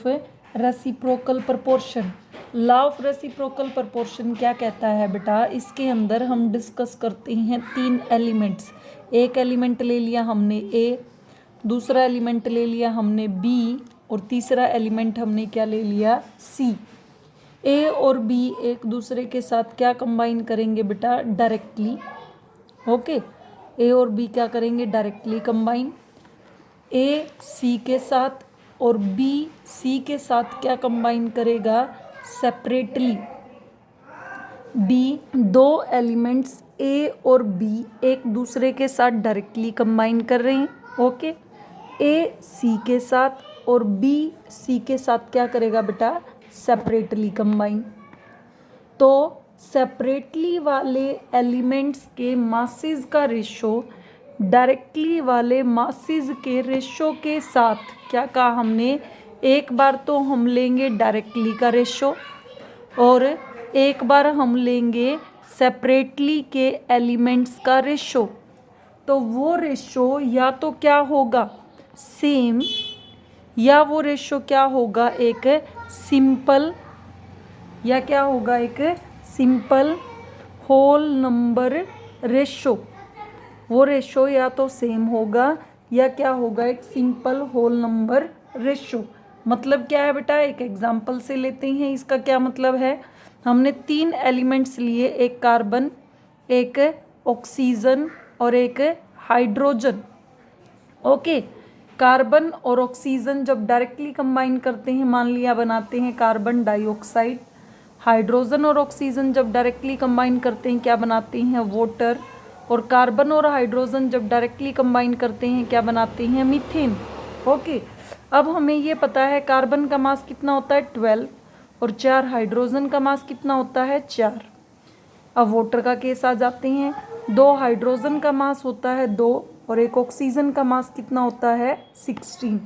Of reciprocal proportion. Law of reciprocal proportion क्या कहता है बेटा, इसके अंदर हम डिस्कस करते हैं 3 एलिमेंट्स। एक एलिमेंट ले लिया हमने ए, दूसरा एलिमेंट ले लिया हमने बी, और तीसरा एलिमेंट हमने क्या ले लिया, सी। ए और बी एक दूसरे के साथ क्या कंबाइन करेंगे बेटा, डायरेक्टली। ओके, ए और बी क्या करेंगे, डायरेक्टली कंबाइन। ए सी के साथ और बी सी के साथ क्या कंबाइन करेगा, सेपरेटली। बी, दो एलिमेंट्स ए और बी एक दूसरे के साथ डायरेक्टली कंबाइन कर रहे हैं। ओके, ए सी के साथ और बी सी के साथ क्या करेगा बेटा, सेपरेटली कंबाइन। तो सेपरेटली वाले एलिमेंट्स के मासेस का रेशो डायरेक्टली वाले मासेस के रेशो के साथ क्या कहा हमने, एक बार तो हम लेंगे डायरेक्टली का रेशो और एक बार हम लेंगे सेपरेटली के एलिमेंट्स का रेशो। तो वो रेशो या तो क्या होगा, सेम, या वो रेशो क्या होगा, एक सिंपल, या क्या होगा, एक सिंपल होल नंबर रेशो। वो रेशो या तो सेम होगा या क्या होगा, एक सिंपल होल नंबर रेशो। मतलब क्या है बेटा, एक एग्जांपल से लेते हैं। इसका क्या मतलब है, हमने 3 एलिमेंट्स लिए, एक कार्बन, एक ऑक्सीजन और एक हाइड्रोजन। ओके, कार्बन और ऑक्सीजन जब डायरेक्टली कंबाइन करते हैं, मान लिया बनाते हैं कार्बन डाइऑक्साइड। हाइड्रोजन और ऑक्सीजन जब डायरेक्टली कंबाइन करते हैं क्या बनाते हैं, वाटर। और कार्बन और हाइड्रोजन जब डायरेक्टली कंबाइन करते हैं क्या बनाते हैं, मीथेन। ओके, अब हमें ये पता है कार्बन का मास कितना होता है 12 और 4 हाइड्रोजन का मास कितना होता है 4। अब वाटर का केस आ जाते हैं, 2 हाइड्रोजन का मास होता है 2 और एक ऑक्सीजन का मास कितना होता है 16।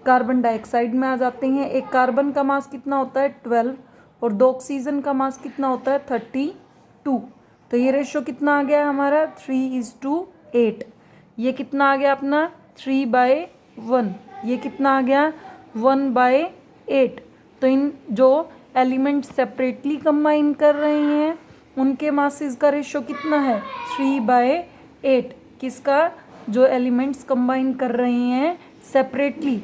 कार्बन डाइऑक्साइड में आ जाते हैं, एक कार्बन का मास कितना होता है 12 और 2 ऑक्सीजन का मास कितना होता है 32। तो ये रेशो कितना आ गया हमारा 3:8। ये कितना आ गया अपना 3/1। ये कितना आ गया 1/8। तो इन जो एलिमेंट सेपरेटली कंबाइन कर रहे हैं उनके मासेस का रेशो कितना है 3/8। किसका, जो एलिमेंट्स कंबाइन कर रहे हैं सेपरेटली।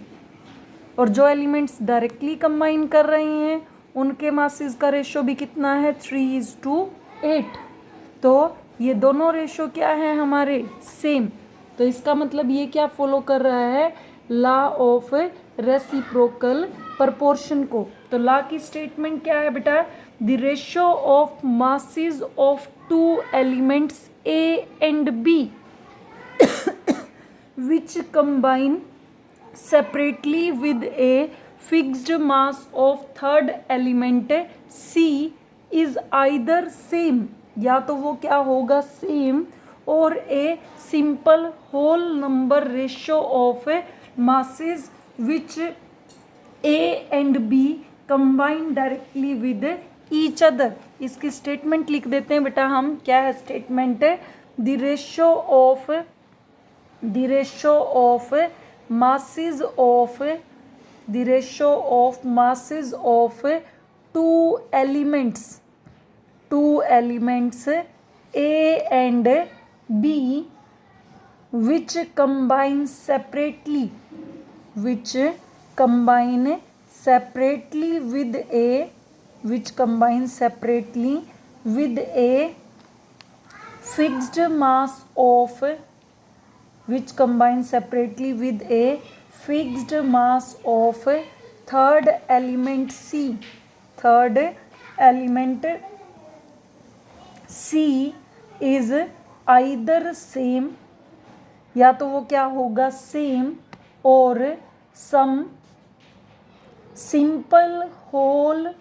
और जो एलिमेंट्स डायरेक्टली कंबाइन कर रहे हैं उनके मासेस का रेशो भी कितना है 3:8। तो ये दोनों रेशो क्या है हमारे, सेम। तो इसका मतलब ये क्या फॉलो कर रहा है, लॉ ऑफ रेसिप्रोकल प्रपोर्शन को। तो लॉ की स्टेटमेंट क्या है बेटा, the ratio of masses of 2 elements A and B which combine separately with a fixed mass of third element C is either same, या तो वो क्या होगा सेम, और a simple whole number ratio of masses which A and B combine directly with each other। इसकी statement लिख देते हैं बेटा हम, क्या है statement, the ratio of masses of two elements A and B which combine separately with a fixed mass of third element C। third element C is either same, या तो वो क्या होगा सेम, और some simple whole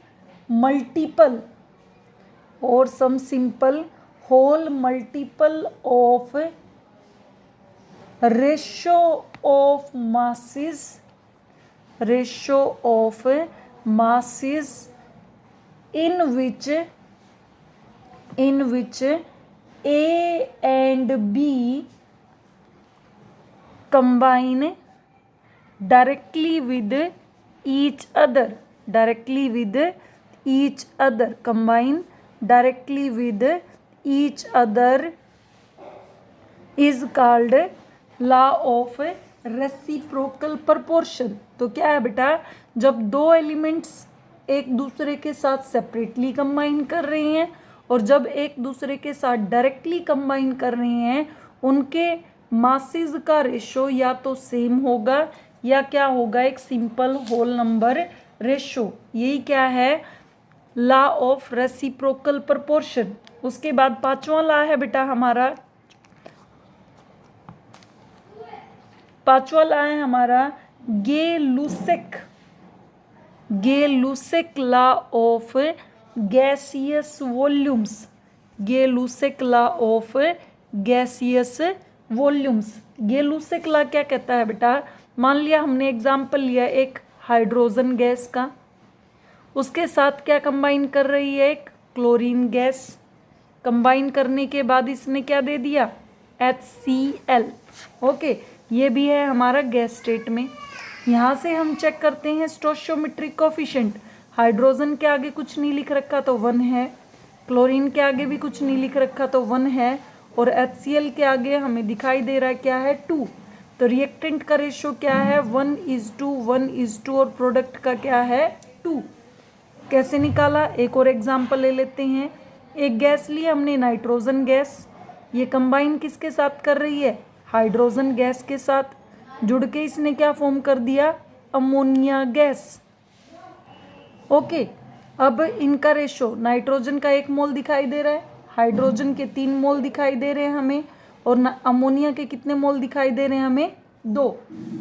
multiple of ratio of masses in which A and B combine directly with each other, directly with each other, combine directly with each other is called law of reciprocal proportion। तो क्या है बेटा, जब दो elements एक दूसरे के साथ सेपरेटली कंबाइन कर रहे हैं और जब एक दूसरे के साथ डायरेक्टली कंबाइन कर रहे हैं, उनके मासेस का रेशो या तो सेम होगा या क्या होगा, एक सिंपल होल नंबर रेशो। यही क्या है, लॉ ऑफ रेसिप्रोकल प्रोपोर्शन। उसके बाद पांचवा लॉ है बेटा हमारा, पांचवा लॉ है हमारा Gay Lussac law of gaseous volumes. Gay Lussac law of gaseous volumes. Gay Lussac law क्या कहता है बेटा, मान लिया हमने एग्जाम्पल लिया एक हाइड्रोजन गैस का, उसके साथ क्या कंबाइन कर रही है, एक क्लोरीन गैस। कंबाइन करने के बाद इसने क्या दे दिया, HCl। ओके, ये भी है हमारा गैस स्टेट में। यहाँ से हम चेक करते हैं स्टोइचियोमेट्रिक कोफिशिएंट। हाइड्रोजन के आगे कुछ नहीं लिख रखा तो 1 है, क्लोरीन के आगे भी कुछ नहीं लिख रखा तो 1 है, और HCl के आगे हमें दिखाई दे रहा है क्या है, 2। तो रिएक्टेंट का रेशो क्या है, 1:1:2, और प्रोडक्ट का क्या है, 2। कैसे निकाला, एक और एग्जाम्पल ले लेते हैं। एक गैस ली हमने नाइट्रोजन गैस, ये कंबाइन किसके साथ कर रही है, हाइड्रोजन गैस के साथ। जुड़ के इसने क्या फॉर्म कर दिया, अमोनिया गैस। ओके, अब इनका रेशो, नाइट्रोजन का 1 मोल दिखाई दे रहा है, हाइड्रोजन के 3 मोल दिखाई दे रहे हैं हमें, और अमोनिया के कितने मोल दिखाई दे रहे हैं हमें, 2।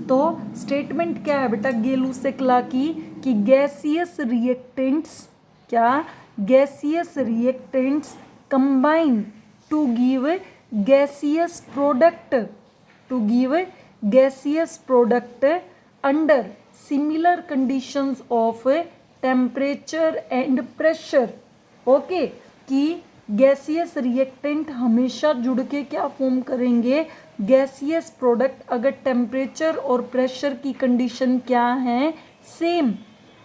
तो स्टेटमेंट क्या है बेटा गे-लुसेक लॉ की, कि गैसियस रिएक्टेंट्स, क्या, gaseous reactants combine to give gaseous product, to give gaseous product under similar conditions of temperature and pressure. Okay, कि गैसियस रिएक्टेंट हमेशा जुड़ के क्या फॉर्म करेंगे, गैसियस प्रोडक्ट, अगर टेम्परेचर और प्रेशर की कंडीशन क्या है, सेम,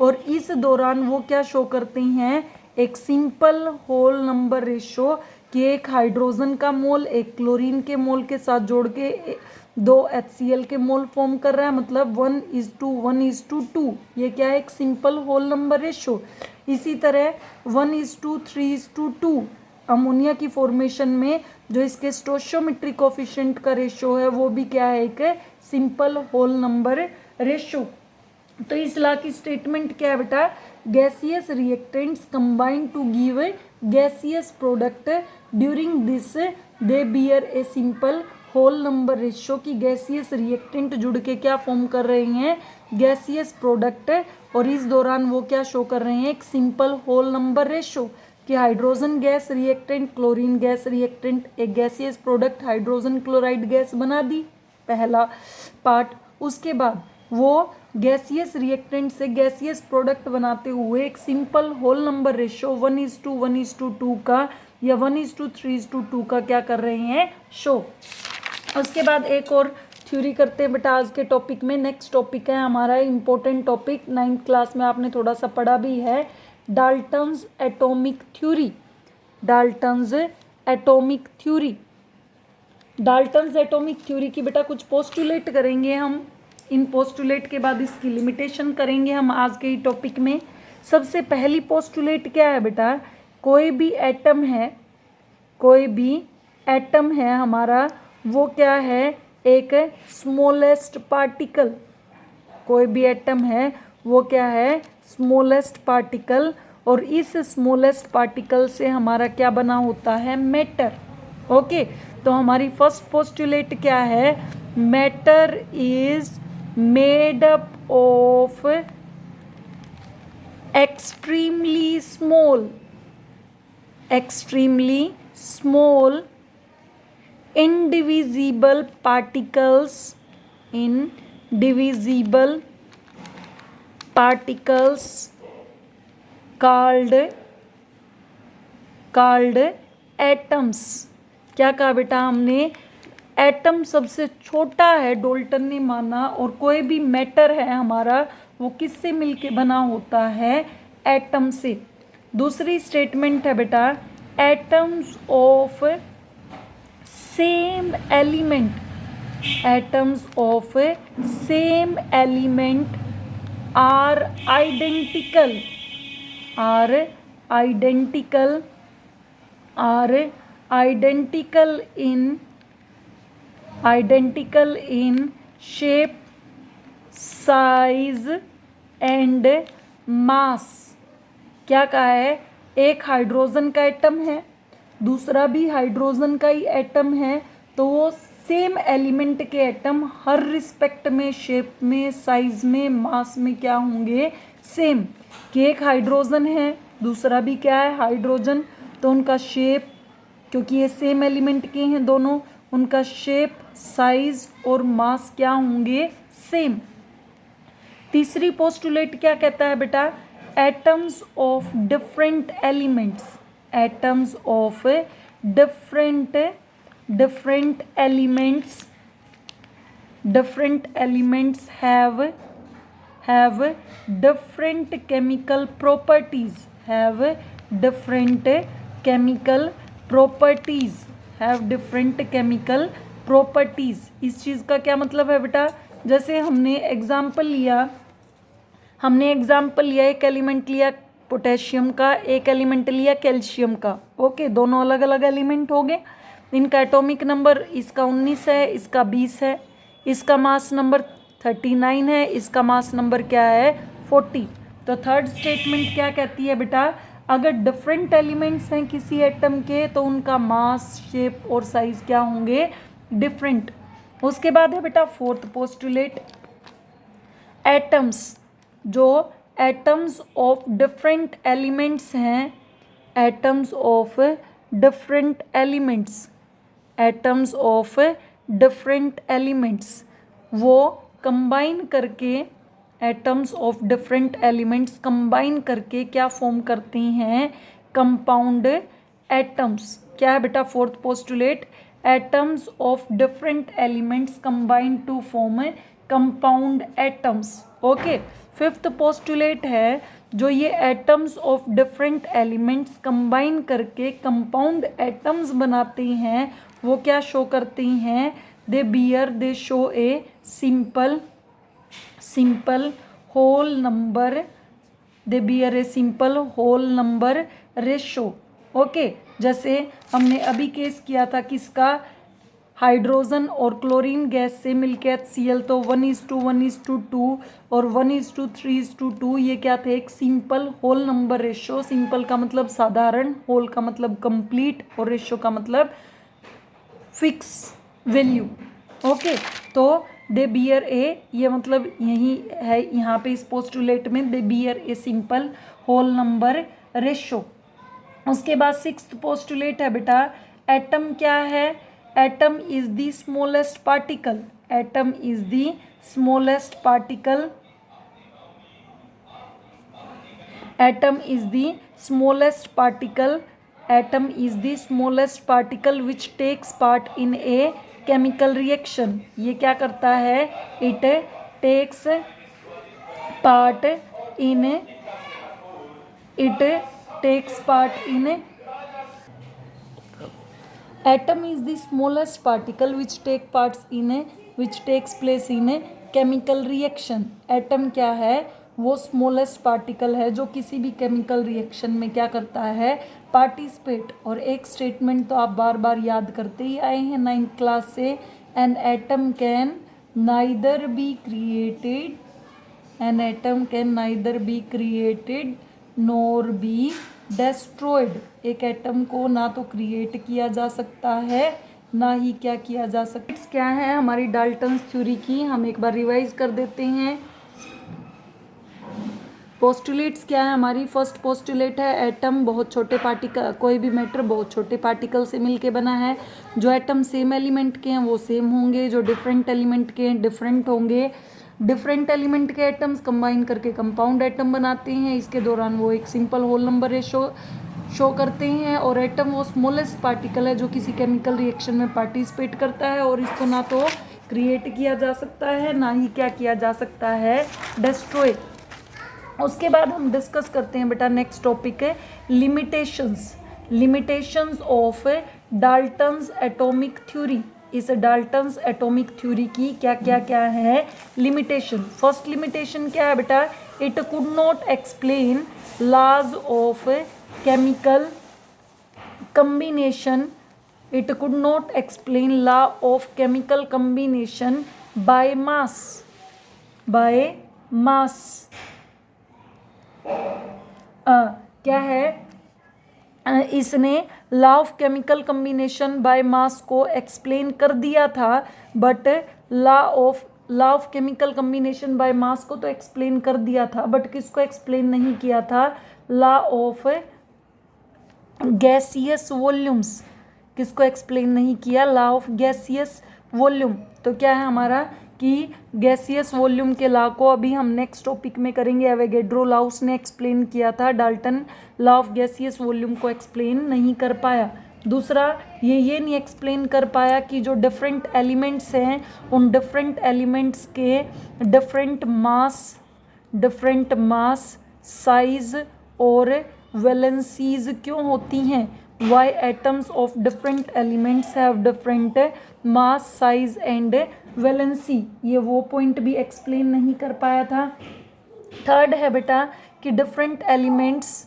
और इस दौरान वो क्या शो करते हैं, एक सिंपल होल नंबर रेशो, कि एक हाइड्रोजन का मोल एक क्लोरीन के मोल के साथ जोड़ के 2 HCl के मोल फॉर्म कर रहा है, मतलब 1:1:2। ये क्या है, एक सिंपल होल नंबर रेशो। इसी तरह 1:3:2 अमोनिया की फॉर्मेशन में जो इसके स्टोइचियोमेट्रिक कोफिशिएंट का रेशो है, वो भी क्या है, एक सिंपल होल नंबर रेशो। तो इस लॉ की स्टेटमेंट क्या है बेटा, gaseous reactants combine to give gaseous product during this they bear a simple whole number ratio, की गैसियस रिएक्टेंट जुड़ के क्या फॉर्म कर रहे हैं, गैसियस प्रोडक्ट, और इस दौरान वो क्या शो कर रहे हैं, एक सिंपल होल नंबर रेशो, कि hydrogen gas reactant, chlorine gas reactant, एक gaseous product hydrogen chloride gas बना दी, पहला पार्ट। उसके बाद वो गैसियस रिएक्टेंट से गैसियस प्रोडक्ट बनाते हुए एक सिंपल होल नंबर रेशो 1:1:2 का या 1:3:2 का क्या कर रहे हैं, शो। उसके बाद एक और थ्योरी करते हैं बेटा आज के टॉपिक में। नेक्स्ट टॉपिक है हमारा इम्पोर्टेंट टॉपिक, 9th क्लास में आपने थोड़ा सा पढ़ा भी है, Dalton's atomic theory. Dalton's atomic theory, Dalton's atomic theory की बेटा कुछ पोस्टुलेट करेंगे हम। इन पोस्टुलेट के बाद इसकी लिमिटेशन करेंगे हम आज के ही टॉपिक में। सबसे पहली पोस्टुलेट क्या है बेटा, कोई भी एटम है, कोई भी एटम है हमारा, वो क्या है, एक स्मॉलेस्ट पार्टिकल। कोई भी एटम है वो क्या है, स्मॉलेस्ट पार्टिकल, और इस स्मॉलेस्ट पार्टिकल से हमारा क्या बना होता है, मैटर। ओके, तो हमारी फर्स्ट पोस्टुलेट क्या है, matter is made up of extremely small indivisible particles called atoms। क्या कहा बेटा हमने, एटम सबसे छोटा है, डोल्टन ने माना, और कोई भी मैटर है हमारा वो किससे मिलके बना होता है? एटम से। दूसरी स्टेटमेंट है बेटा, atoms of same element, atoms of same element are identical, are identical, are identical in shape, size and mass. क्या कहा है? एक हाइड्रोजन का एटम है, दूसरा भी हाइड्रोजन का ही एटम है, तो वो सेम एलिमेंट के एटम हर रिस्पेक्ट में, शेप में, साइज में, मास में क्या होंगे? सेम। कि एक हाइड्रोजन है, दूसरा भी क्या है? हाइड्रोजन, तो उनका शेप, क्योंकि ये सेम एलिमेंट के हैं दोनों, उनका शेप, साइज और मास क्या होंगे? सेम। तीसरी पोस्टुलेट क्या कहता है बेटा? Atoms of different elements, atoms of different elements, different elements have different chemical properties, have different chemical properties, have different chemical properties। इस चीज़ का क्या मतलब है बेटा? जैसे हमने एग्जाम्पल लिया, एक एलिमेंट लिया पोटेशियम का, एक एलिमेंट लिया कैल्शियम का। ओके, दोनों अलग अलग एलिमेंट हो गए। इनका एटॉमिक नंबर, इसका 19 है, इसका 20 है, इसका मास नंबर 39 है, इसका मास नंबर क्या है? 40। तो थर्ड स्टेटमेंट क्या कहती है बेटा? अगर डिफरेंट एलिमेंट्स हैं किसी एटम के, तो उनका मास, शेप और साइज क्या होंगे? डिफरेंट। उसके बाद है बेटा फोर्थ पोस्टुलेट, एटम्स, जो एटम्स ऑफ डिफरेंट एलिमेंट्स हैं, atoms of different elements, atoms of different elements, वो कंबाइन करके, atoms of different elements combine करके क्या फॉर्म करती हैं? Compound atoms. क्या है बेटा fourth postulate? Atoms of different elements combine to form compound atoms. Okay, fifth postulate है, जो ये atoms of different elements combine करके कंपाउंड एटम्स बनाते हैं, वो क्या शो करती हैं? They show a simple whole number, they bear a simple whole number ratio. Okay, जैसे हमने अभी केस किया था किसका? हाइड्रोजन और क्लोरीन गैस से मिलकर HCl, तो 1:1:2 और 1:3:2, ये क्या थे? एक simple whole number ratio. Simple का मतलब साधारण, होल का मतलब कंप्लीट, और रेशो का मतलब फिक्स वैल्यू। ओके, तो दे बियर ए, ये मतलब यही है यहाँ पे इस पोस्टुलेट में, they bear a simple whole number ratio. उसके बाद सिक्स्थ पोस्टुलेट है बेटा, एटम क्या है? Atom is the smallest particle, atom is the smallest particle, atom is the smallest particle, atom is the smallest particle which takes part in a chemical reaction. ये क्या करता है? It takes part in, it takes part in, atom is the smallest particle which takes place in a chemical reaction। Atom क्या है? वो smallest particle है जो किसी भी केमिकल रिएक्शन में क्या करता है? पार्टिसिपेट। और एक स्टेटमेंट तो आप बार बार याद करते ही आए हैं 9th क्लास से, an atom can neither be created, an atom can neither be created nor be destroyed. एक एटम को ना तो क्रिएट किया जा सकता है, ना ही क्या किया जा सकता। क्या है हमारी डाल्टन्स थ्योरी की? हम एक बार रिवाइज कर देते हैं। पोस्टुलेट्स क्या है हमारी? फर्स्ट पोस्टुलेट है, एटम बहुत छोटे पार्टिकल, कोई भी मैटर बहुत छोटे पार्टिकल से मिलके बना है। जो एटम सेम एलिमेंट के हैं वो सेम होंगे, जो डिफरेंट एलिमेंट के हैं डिफरेंट होंगे। डिफरेंट एलिमेंट के एटम्स कंबाइन करके कंपाउंड एटम बनाते हैं। इसके दौरान वो एक simple whole number ratio show करते हैं। और एटम वो स्मॉलेस्ट पार्टिकल है जो किसी केमिकल रिएक्शन में पार्टिसिपेट करता है, और इसको ना तो क्रिएट किया जा सकता है, ना ही क्या किया जा सकता है? डेस्ट्रॉय। उसके बाद हम डिस्कस करते हैं बेटा नेक्स्ट टॉपिक है limitations of Dalton's atomic theory. इस डाल्टन्स एटॉमिक थ्योरी की क्या क्या क्या है लिमिटेशन। फर्स्ट लिमिटेशन क्या है बेटा, it could not explain laws of chemical combination. It could not explain law of chemical combination by mass. क्या है, इसने law of chemical combination by mass को एक्सप्लेन कर दिया था, but law of chemical combination by mass को तो explain कर दिया था, बट किसको एक्सप्लेन नहीं किया था, लॉ ऑफ गैसियस वॉल्यूम्स, किसको एक्सप्लेन नहीं किया, लॉ ऑफ गैसियस वॉल्यूम। तो क्या है हमारा कि गैसियस वॉल्यूम के लॉ को अभी हम नेक्स्ट टॉपिक में करेंगे। एवोगैड्रो लॉ उसने एक्सप्लेन किया था, Dalton law of gaseous volume को एक्सप्लेन नहीं कर पाया। दूसरा ये नहीं एक्सप्लेन कर पाया कि जो डिफरेंट एलिमेंट्स हैं उन डिफरेंट एलिमेंट्स के डिफरेंट मास साइज और वैलेंसीज क्यों होती हैं। Why atoms of different elements have different mass size and valency, ये वो पॉइंट भी एक्सप्लेन नहीं कर पाया था। थर्ड है बेटा कि डिफरेंट एलिमेंट्स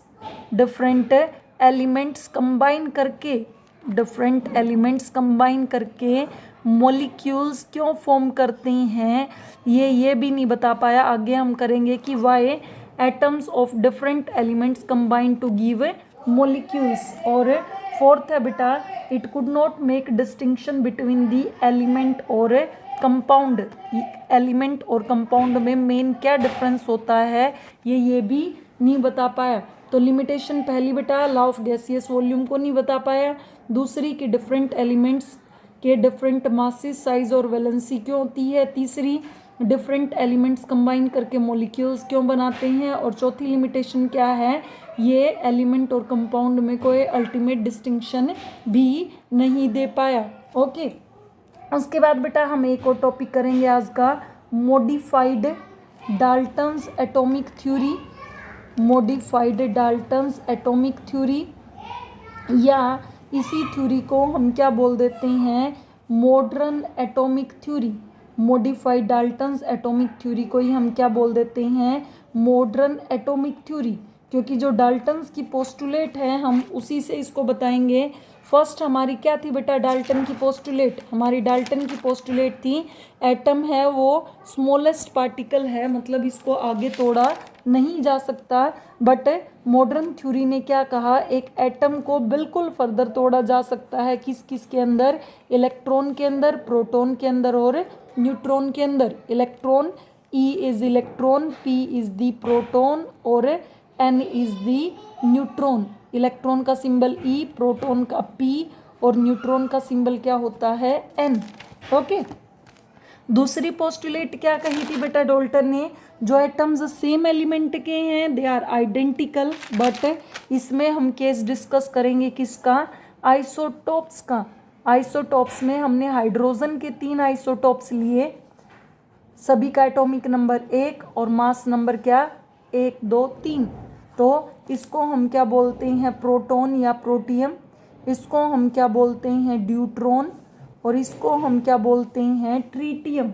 कंबाइन करके मॉलिक्यूल्स क्यों फॉर्म करते हैं, ये भी नहीं बता पाया। आगे हम करेंगे कि why atoms of different elements combine to give molecules. और फोर्थ है बेटा, it could not make distinction between the element और कंपाउंड। एलिमेंट और कंपाउंड में मेन क्या डिफरेंस होता है, ये भी नहीं बता पाया। तो लिमिटेशन पहली बेटा लॉ ऑफ गैसियस वॉल्यूम को नहीं बता पाया। दूसरी कि डिफरेंट एलिमेंट्स के डिफरेंट मासेस साइज और वैलेंसी क्यों होती है। तीसरी डिफरेंट एलिमेंट्स कंबाइन करके मॉलिक्यूल्स क्यों बनाते हैं। और चौथी लिमिटेशन क्या है, ये एलिमेंट और कंपाउंड में कोई अल्टीमेट डिस्टिंक्शन भी नहीं दे पाया। ओके, उसके बाद बेटा हम एक और टॉपिक करेंगे आज का, मॉडिफाइड डाल्टन्स एटॉमिक थ्योरी। या इसी थ्योरी को हम क्या बोल देते हैं, modern atomic theory. Modified Dalton's atomic theory को ही हम क्या बोल देते हैं, मॉडर्न एटॉमिक थ्योरी, क्योंकि जो डाल्टन्स की पोस्टुलेट है हम उसी से इसको बताएंगे। फर्स्ट हमारी क्या थी बेटा, डाल्टन की पोस्टुलेट। हमारी डाल्टन की पोस्टुलेट थी एटम है वो स्मॉलेस्ट पार्टिकल है, मतलब इसको आगे तोड़ा नहीं जा सकता। बट मॉडर्न थ्योरी ने क्या कहा, एक एटम को बिल्कुल फर्दर तोड़ा जा सकता है, किस के अंदर, इलेक्ट्रॉन के अंदर, प्रोटॉन के अंदर और न्यूट्रॉन के अंदर। Electron, E is electron, P is the proton और N is the neutron. Electron का सिंबल E, प्रोटॉन का P और न्यूट्रॉन का सिंबल क्या होता है, N। ओके, दूसरी पोस्टुलेट क्या कही थी बेटा डाल्टन ने, जो एटम्स सेम एलिमेंट के हैं दे आर आइडेंटिकल, बट इसमें हम केस डिस्कस करेंगे किसका, आइसोटोप्स का। आइसोटोप्स में हमने हाइड्रोजन के 3 आइसोटोप्स लिए, सभी का एटॉमिक नंबर 1 और मास नंबर क्या, 1 2 3। तो इसको हम क्या बोलते हैं, प्रोटॉन या प्रोटियम। इसको हम क्या बोलते हैं, ड्यूट्रॉन। और इसको हम क्या बोलते हैं, ट्रीटियम।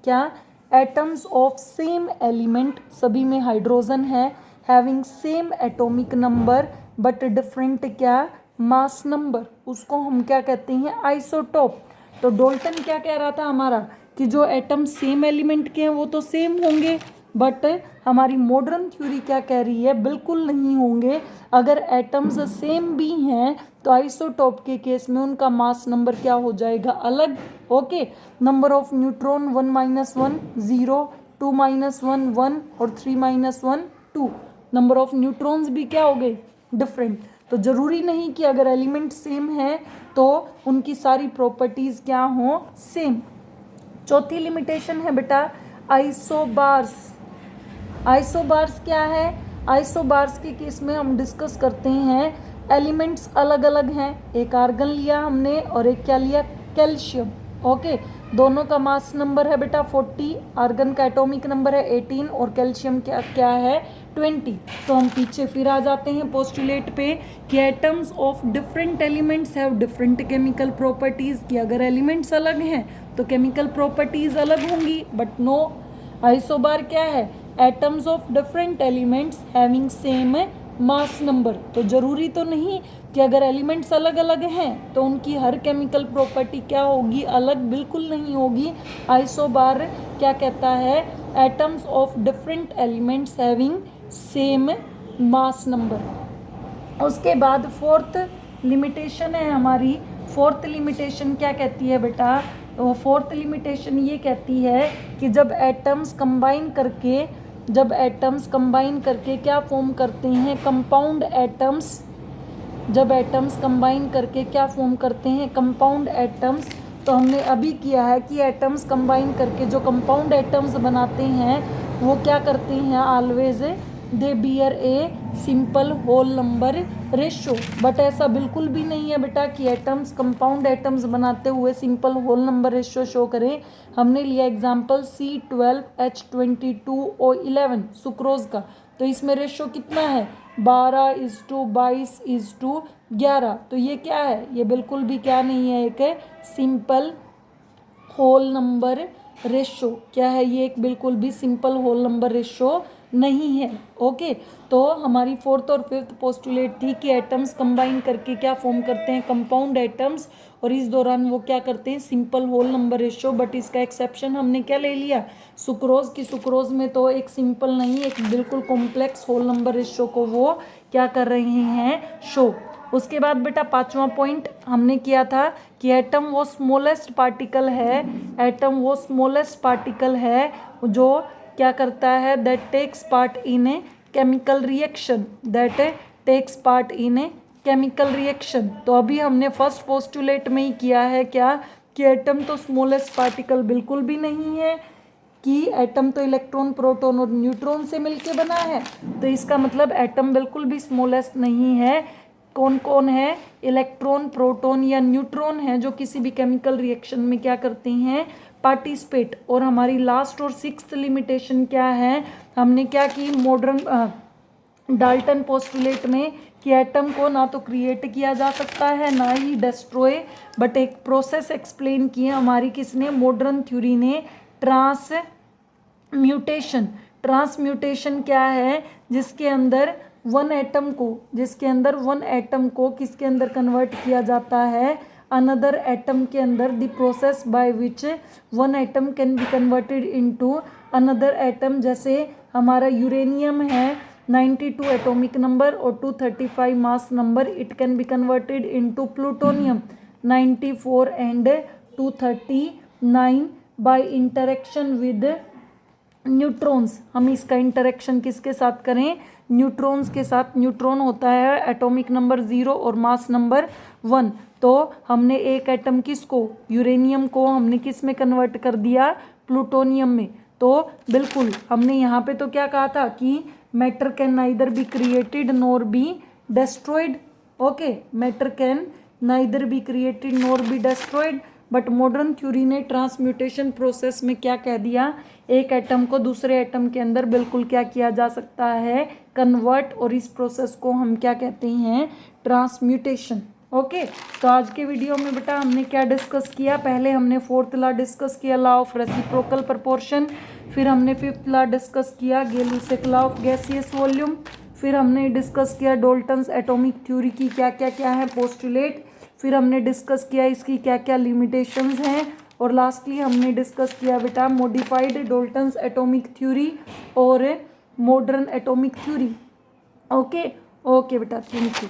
क्या, एटम्स ऑफ सेम एलिमेंट, सभी में हाइड्रोजन है, having same atomic number but different क्या, मास नंबर, उसको हम क्या कहते हैं, आइसोटोप। तो डाल्टन क्या कह रहा था हमारा कि जो एटम सेम एलिमेंट के हैं वो तो सेम होंगे, बट हमारी मॉडर्न थ्योरी क्या कह रही है, बिल्कुल नहीं होंगे। अगर एटम्स सेम भी हैं तो आइसोटोप के केस में उनका मास नंबर क्या हो जाएगा, अलग। ओके, नंबर ऑफ न्यूट्रॉन 1 - 1 0, 2 - 1 1 और 3 - 1 2। नंबर ऑफ न्यूट्रॉन्स भी क्या हो गए, डिफरेंट। तो जरूरी नहीं कि अगर एलिमेंट सेम है तो उनकी सारी प्रॉपर्टीज क्या हों, सेम। चौथी लिमिटेशन है बेटा आइसोबार्स। आइसोबार्स क्या है, आइसोबार्स के केस में हम डिस्कस करते हैं एलिमेंट्स अलग अलग हैं, एक आर्गन लिया हमने और एक क्या लिया, कैल्शियम। ओके, दोनों का मास नंबर है बेटा 40, आर्गन का एटॉमिक नंबर है 18 और कैल्शियम क्या है 20। तो हम पीछे फिर आ जाते हैं पोस्टुलेट पे कि atoms of different elements have different chemical properties, कि अगर एलिमेंट्स अलग हैं तो केमिकल प्रॉपर्टीज अलग होंगी, बट नो आइसोबार क्या है, atoms of different elements having same mass number. तो जरूरी तो नहीं कि अगर एलिमेंट्स अलग अलग हैं तो उनकी हर केमिकल प्रॉपर्टी क्या होगी, अलग बिल्कुल नहीं होगी। आइसोबार क्या कहता है, atoms of different elements having same mass number. उसके बाद फोर्थ लिमिटेशन है हमारी, फोर्थ लिमिटेशन क्या कहती है बेटा, तो फोर्थ लिमिटेशन ये कहती है कि जब एटम्स कंबाइन करके क्या फॉर्म करते हैं, कंपाउंड एटम्स, जब एटम्स कंबाइन करके क्या फॉर्म करते हैं, कंपाउंड एटम्स। तो हमने अभी किया है कि एटम्स कंबाइन करके जो कंपाउंड एटम्स बनाते हैं वो क्या करते हैं, always they bear a simple whole number ratio. But ऐसा बिल्कुल भी नहीं है बेटा कि एटम्स कंपाउंड एटम्स बनाते हुए simple whole number ratio show करें। हमने लिया एग्जांपल C12H22O11 सुक्रोज का, तो इसमें रेशो कितना है 12:22:11। तो ये क्या है, ये बिल्कुल भी क्या नहीं है, एक सिंपल होल नंबर रेशो। क्या है ये, एक बिल्कुल भी सिंपल होल नंबर रेशो नहीं है। ओके, तो हमारी फोर्थ और फिफ्थ पोस्टुलेट थी कि एटम्स कंबाइन करके क्या फॉर्म करते हैं, कंपाउंड एटम्स, और इस दौरान वो क्या करते हैं, simple whole number ratio. But इसका एक्सेप्शन हमने क्या ले लिया, सुक्रोज की। सुक्रोज में तो एक सिंपल नहीं, एक बिल्कुल कॉम्प्लेक्स होल नंबर रेशो को वो क्या कर रहे हैं, शो। उसके बाद बेटा पांचवा पॉइंट हमने किया था कि एटम वो स्मॉलेस्ट पार्टिकल है, एटम वो स्मॉलेस्ट पार्टिकल है जो क्या करता है, that takes part in a chemical reaction, that takes part in a chemical reaction. तो अभी हमने फर्स्ट पोस्टुलेट में ही किया है क्या, कि एटम तो स्मॉलेस्ट पार्टिकल बिल्कुल भी नहीं है, कि एटम तो इलेक्ट्रॉन प्रोटॉन और न्यूट्रॉन से मिलके बना है। तो इसका मतलब एटम बिल्कुल भी स्मॉलेस्ट नहीं है। कौन कौन है, इलेक्ट्रॉन प्रोटॉन या न्यूट्रॉन है जो किसी भी केमिकल रिएक्शन में क्या करते हैं, पार्टिसिपेट। और हमारी लास्ट और सिक्स्थ लिमिटेशन क्या है, हमने क्या की मॉडर्न डाल्टन पोस्टुलेट में कि एटम को ना तो क्रिएट किया जा सकता है ना ही डिस्ट्रॉय, बट एक प्रोसेस एक्सप्लेन किया हमारी किसने, मॉडर्न थ्योरी ने, ट्रांसम्यूटेशन। ट्रांसम्यूटेशन क्या है, जिसके अंदर वन एटम को किसके अंदर कन्वर्ट किया जाता है, अनदर एटम के अंदर। The process by which one atom can be converted into another atom. जैसे हमारा यूरेनियम है 92 एटॉमिक नंबर और 235 mass number, it can be converted into plutonium 94 and 239 by interaction with neutrons. हम इसका इंटरेक्शन किसके साथ करें, न्यूट्रॉन्स के साथ। न्यूट्रॉन होता है एटॉमिक नंबर 0 और मास नंबर 1। तो हमने एक एटम किसको, यूरेनियम को हमने किस में कन्वर्ट कर दिया, प्लूटोनियम में। तो बिल्कुल हमने यहाँ पे तो क्या कहा था कि matter can neither be created nor be destroyed. Okay, matter can neither be created nor be destroyed. But modern theory ने ट्रांसम्यूटेशन प्रोसेस में क्या कह दिया, एक एटम को दूसरे एटम के अंदर बिल्कुल क्या किया जा सकता है, कन्वर्ट। और इस प्रोसेस को हम क्या कहते हैं, ट्रांसम्यूटेशन। ओके, तो आज के वीडियो में बेटा हमने क्या डिस्कस किया, पहले हमने फोर्थ लॉ डिस्कस किया, लॉ ऑफ रेसिप्रोकल प्रपोर्शन। फिर हमने फिफ्थ लॉ डिस्कस किया, गेलुसेक लॉ ऑफ गैसियस वॉल्यूम। फिर हमने डिस्कस किया डाल्टन्स एटॉमिक थ्योरी की क्या क्या है पोस्टुलेट। फिर हमने डिस्कस किया इसकी क्या क्या लिमिटेशंस हैं। और लास्टली हमने डिस्कस किया बेटा मॉडिफाइड डाल्टन्स एटॉमिक थ्योरी और मॉडर्न एटॉमिक थ्योरी। ओके बेटा, थैंक यू।